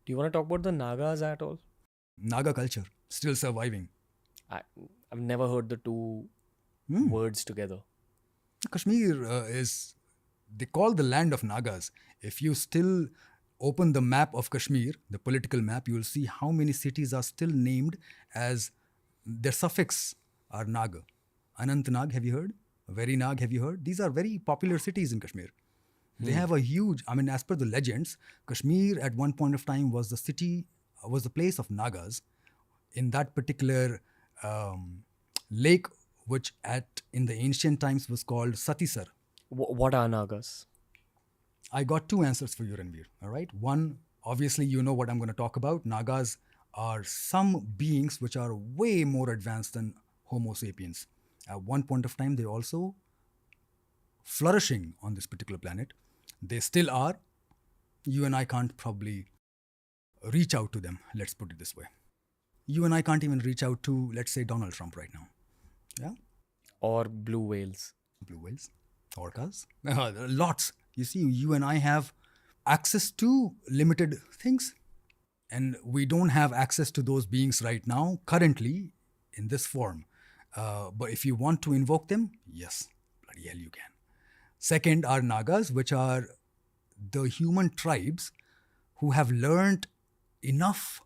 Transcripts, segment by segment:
Do you want to talk about the Nagas at all? Naga culture still surviving. I, I've never heard the two Hmm. words together. Kashmir is, they call the land of Nagas. If you still open the map of Kashmir, the political map, you will see how many cities are still named as their suffix are Naga. Anantnag, have you heard? Verinag, have you heard? These are very popular cities in Kashmir. They have a huge, I mean, as per the legends, Kashmir at one point of time was the city, was the place of Nagas. In that particular lake, which in the ancient times was called Satisar. What are Nagas? I got two answers for you, Ranveer. All right. One, obviously, you know what I'm going to talk about. Nagas are some beings which are way more advanced than Homo sapiens. At one point of time, they also flourishing on this particular planet. They still are. You and I can't probably reach out to them. Let's put it this way. You and I can't even reach out to, let's say, Donald Trump right now. Yeah. Or blue whales? Blue whales, orcas, lots. You see, you and I have access to limited things, and we don't have access to those beings right now, currently, in this form. But if you want to invoke them, yes, bloody hell you can. Second are Nagas, which are the human tribes who have learned enough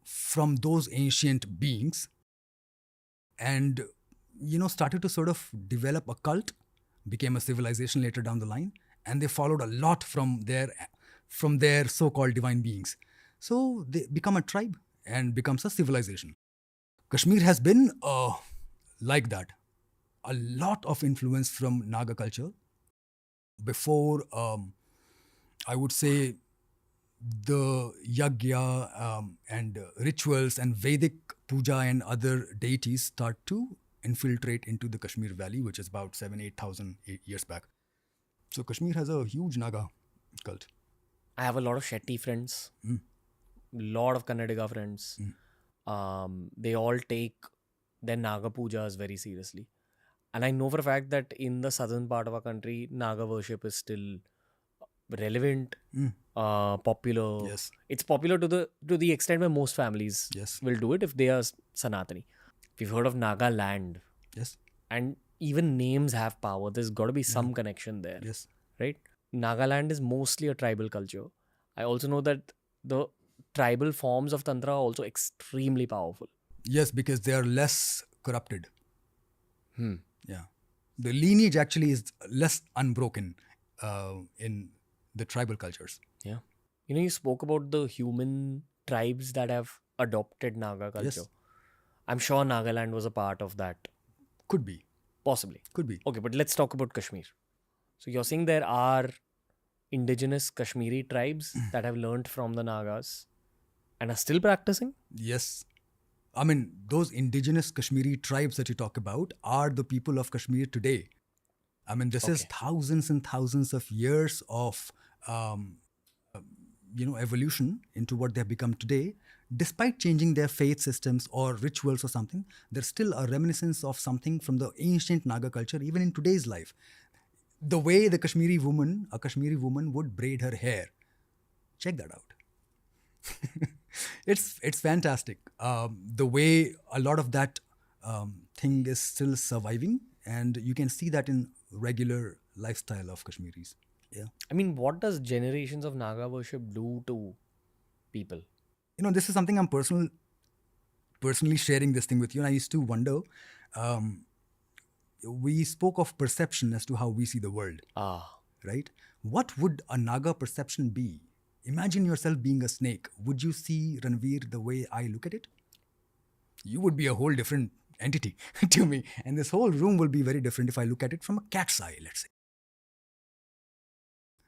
from those ancient beings and started to sort of develop a cult, became a civilization later down the line, and they followed a lot from their so-called divine beings. So they become a tribe and becomes a civilization. Kashmir has been like that. A lot of influence from Naga culture. Before, I would say, the yagya and rituals and Vedic puja and other deities start to infiltrate into the Kashmir Valley, which is about 7,000-8,000 years back. So Kashmir has a huge Naga cult. I have a lot of Shetty friends, lot of Kannadiga friends. They all take their Naga pujas very seriously. And I know for a fact that in the southern part of our country, Naga worship is still relevant, popular. Yes. It's popular to the extent where most families Yes. will do it if they are Sanatani. We've heard of Naga land. Yes. And even names have power. There's got to be some connection there. Yes. Right? Nagaland is mostly a tribal culture. I also know that the tribal forms of Tantra are also extremely powerful. Yes, because they are less corrupted. Yeah. The lineage actually is less unbroken in the tribal cultures. Yeah. You spoke about the human tribes that have adopted Naga culture. Yes. I'm sure Nagaland was a part of that. Could be. Possibly. Could be. Okay, but let's talk about Kashmir. So you're saying there are indigenous Kashmiri tribes that have learned from the Nagas and are still practicing? Yes. I mean, those indigenous Kashmiri tribes that you talk about are the people of Kashmir today. I mean, this is thousands and thousands of years of, evolution into what they have become today. Despite changing their faith systems or rituals or something, there's still a reminiscence of something from the ancient Naga culture, even in today's life. The way a Kashmiri woman would braid her hair. Check that out. It's fantastic. The way a lot of that thing is still surviving, and you can see that in regular lifestyle of Kashmiris. Yeah. I mean, what does generations of Naga worship do to people? This is something I'm personally sharing this thing with you, and I used to wonder. We spoke of perception as to how we see the world. Right? What would a Naga perception be? Imagine yourself being a snake. Would you see Ranveer the way I look at it? You would be a whole different entity to me. And this whole room will be very different if I look at it from a cat's eye, let's say.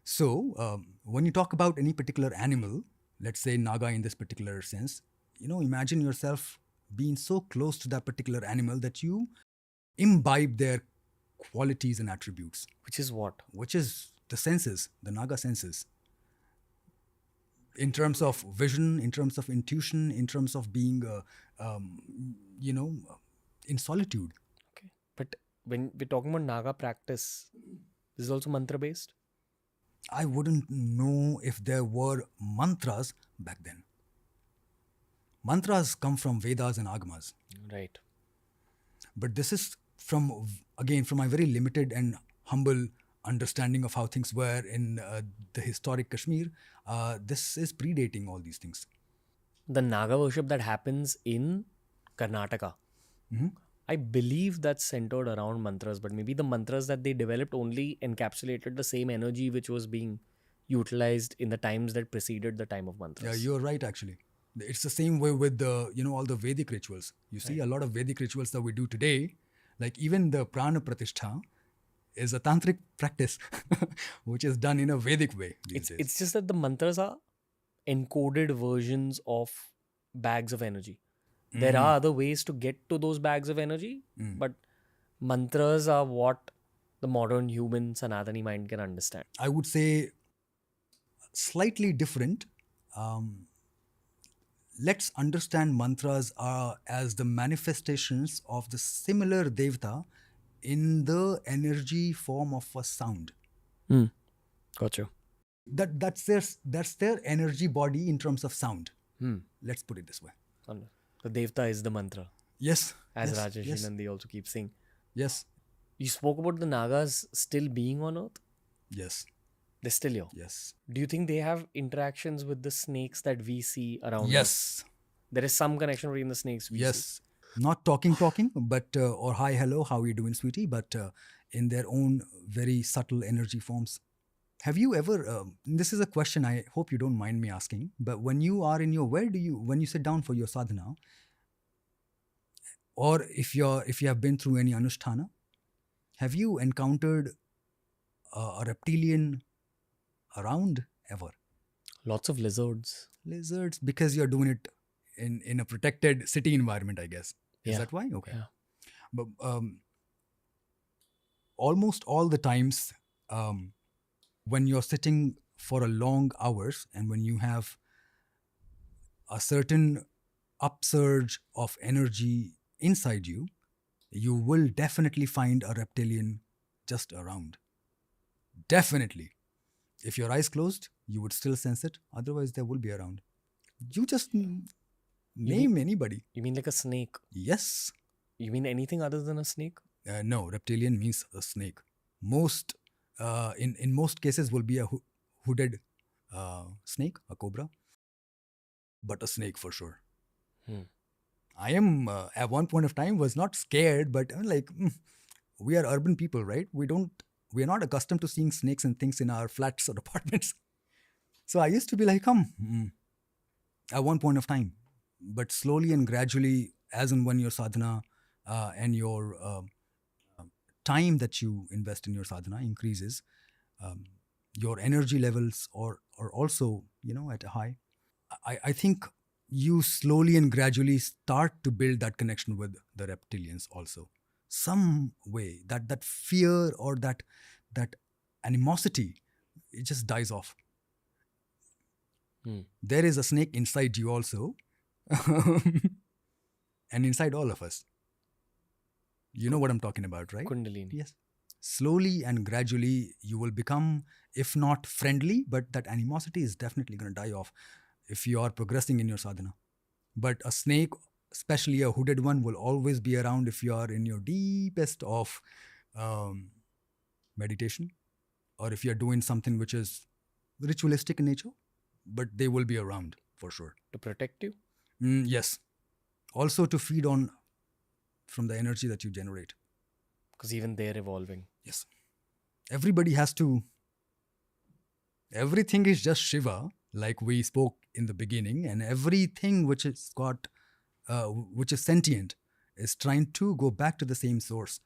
So, when you talk about any particular animal, let's say Naga in this particular sense, imagine yourself being so close to that particular animal that you imbibe their qualities and attributes. Which is what? Which is the senses, the Naga senses. In terms of vision, in terms of intuition, in terms of being, in solitude. Okay. But when we're talking about Naga practice, this is also mantra based? I wouldn't know if there were mantras back then. Mantras come from Vedas and Agamas. Right. But this is again, from my very limited and humble understanding of how things were in the historic Kashmir. This is predating all these things. The Naga worship that happens in Karnataka, I believe that's centered around mantras, but maybe the mantras that they developed only encapsulated the same energy which was being utilized in the times that preceded the time of Yeah, mantras. you're right. Actually, it's the same way with the all the Vedic rituals. You see, a lot of Vedic rituals that we do today, like even the Prana Pratishtha, is a tantric practice, which is done in a Vedic way these days. It's just that the mantras are encoded versions of bags of energy. There are other ways to get to those bags of energy, but mantras are what the modern human Sanatani mind can understand. I would say slightly different. Let's understand mantras as the manifestations of the similar devata in the energy form of a sound. Gotcha. That's their energy body in terms of sound. Let's put it this way. The Devta is the mantra, Yes. as yes, Rajesh yes, Nandi also keeps saying. yes. You spoke about the Nagas still being on Earth. Yes. They're still here. Yes. Do you think they have interactions with the snakes that we see around us? Yes. There is some connection between the snakes we see. Yes. Not talking, but or hi, hello, how are you doing, sweetie? But in their own very subtle energy forms. Have you ever? This is a question I hope you don't mind me asking. But when you are in your, when you sit down for your sadhana, or if you have been through any anusthana, have you encountered a reptilian around ever? Lots of lizards. Lizards, because you're doing it in a protected city environment, I guess. Is Yeah. that why? Okay. Yeah. But almost all the times, when you're sitting for a long hours and when you have a certain upsurge of energy inside you, you will definitely find a reptilian just around. Definitely. If your eyes closed, you would still sense it. Otherwise, they will be around. You just name anybody. You mean like a snake? Yes. You mean anything other than a snake? No, reptilian means a snake. In most cases will be a hooded snake, a cobra, but a snake for sure. I am at one point of time was not scared, but we are urban people, right? We are not accustomed to seeing snakes and things in our flats or apartments. So I used to be like, at one point of time, but slowly and gradually, as and when your sadhana and your time that you invest in your sadhana increases, your energy levels are also at a high. I think you slowly and gradually start to build that connection with the reptilians also. Some way that fear or that animosity, it just dies off. There is a snake inside you also, and inside all of us. You know what I'm talking about, right? Kundalini. Yes. Slowly and gradually, you will become, if not friendly, but that animosity is definitely going to die off if you are progressing in your sadhana. But a snake, especially a hooded one, will always be around if you are in your deepest of meditation, or if you're doing something which is ritualistic in nature, but they will be around for sure. To protect you? Yes. Also to feed on from the energy that you generate. Because even they're evolving. Yes. Everybody has to. Everything is just Shiva, like we spoke in the beginning, and everything which is which is sentient, is trying to go back to the same source.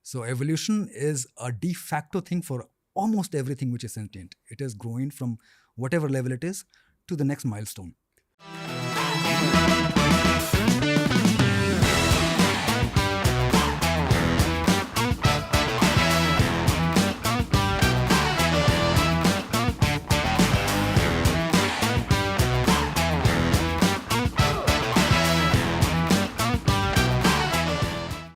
So evolution is a de facto thing for almost everything which is sentient. It is growing from whatever level it is to the next milestone.